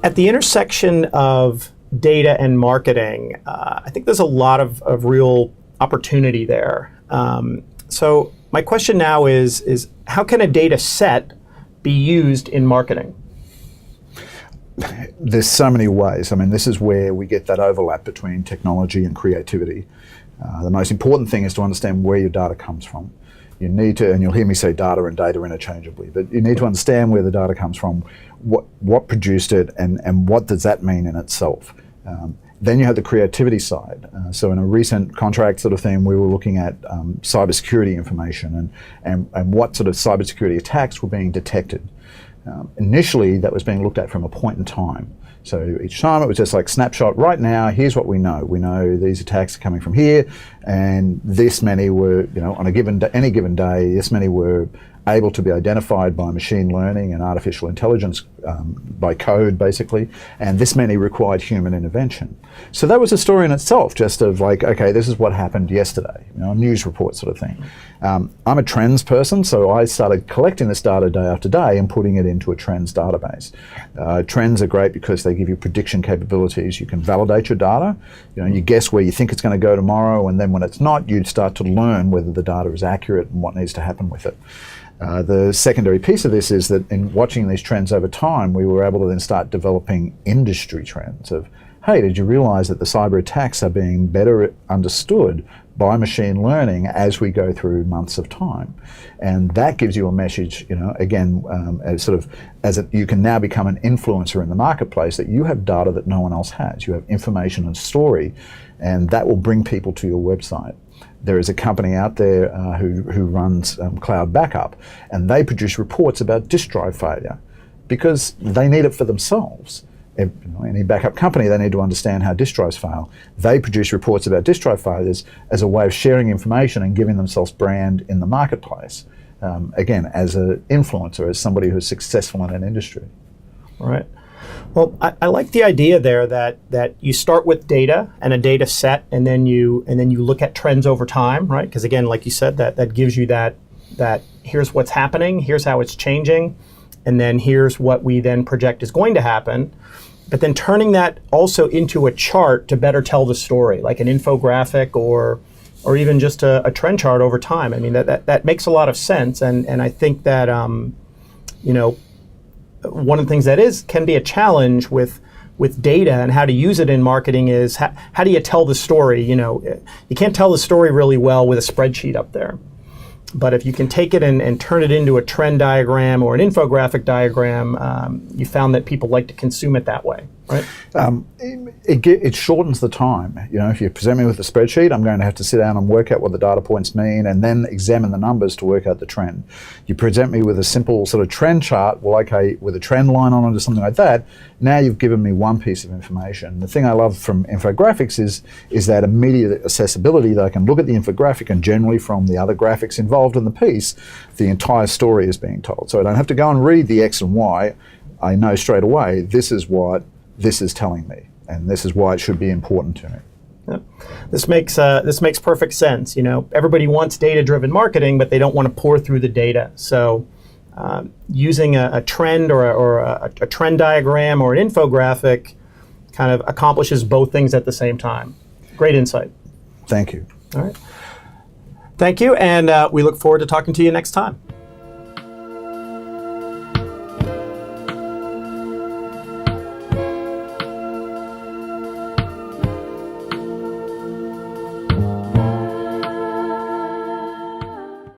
At the intersection of data and marketing, I think there's a lot of real opportunity there. So my question now is how can a data set be used in marketing? There's so many ways. I mean, this is where we get that overlap between technology and creativity. The most important thing is to understand where your data comes from. You need to, and you'll hear me say data and data interchangeably, but you need to understand where the data comes from, what produced it, and what does that mean in itself. Then you have the creativity side. So in a recent contract sort of thing, we were looking at cybersecurity information and what sort of cybersecurity attacks were being detected. Initially, that was being looked at from a point in time. So each time it was just like snapshot, right now, here's what we know. We know these attacks are coming from here, and this many were, on any given day, this many were able to be identified by machine learning and artificial intelligence, by code basically, and this many required human intervention. So that was a story in itself, just of like, okay, this is what happened yesterday, a news report sort of thing. I'm a trends person, so I started collecting this data day after day and putting it into a trends database. Trends are great because they give you prediction capabilities. You can validate your data. You guess where you think it's going to go tomorrow, and then when it's not, you start to learn whether the data is accurate and what needs to happen with it. The secondary piece of this is that in watching these trends over time, we were able to then start developing industry trends of, hey, did you realize that the cyber attacks are being better understood by machine learning as we go through months of time? And that gives you a message, again, you can now become an influencer in the marketplace, that you have data that no one else has. You have information and story, and that will bring people to your website. There is a company out there who runs cloud backup, and they produce reports about disk drive failure because they need it for themselves. Any backup company, they need to understand how disk drives fail. They produce reports about disk drive failures as a way of sharing information and giving themselves brand in the marketplace. Again, as an influencer, as somebody who's successful in an industry. All right. Well, I like the idea there that you start with data and a data set, and then you look at trends over time, right? Because again, like you said, that gives you that here's what's happening, here's how it's changing, and then here's what we then project is going to happen. But then turning that also into a chart to better tell the story, like an infographic or even just a trend chart over time. I mean, that makes a lot of sense, and I think that one of the things that can be a challenge with data and how to use it in marketing is how do you tell the story? You can't tell the story really well with a spreadsheet up there. But if you can take it and turn it into a trend diagram or an infographic diagram, you found that people like to consume it that way, right? It shortens the time. If you present me with a spreadsheet, I'm going to have to sit down and work out what the data points mean and then examine the numbers to work out the trend. You present me with a simple sort of trend chart, well, okay, with a trend line on it or something like that, now you've given me one piece of information. The thing I love from infographics is that immediate accessibility, that I can look at the infographic, and generally from the other graphics involved in the piece, the entire story is being told. So I don't have to go and read the X and Y. I know straight away, this is what this is telling me, and this is why it should be important to me. Yeah. This makes perfect sense. Everybody wants data-driven marketing, but they don't want to pour through the data. So using a trend or a trend diagram or an infographic kind of accomplishes both things at the same time. Great insight. Thank you. All right. Thank you, and we look forward to talking to you next time.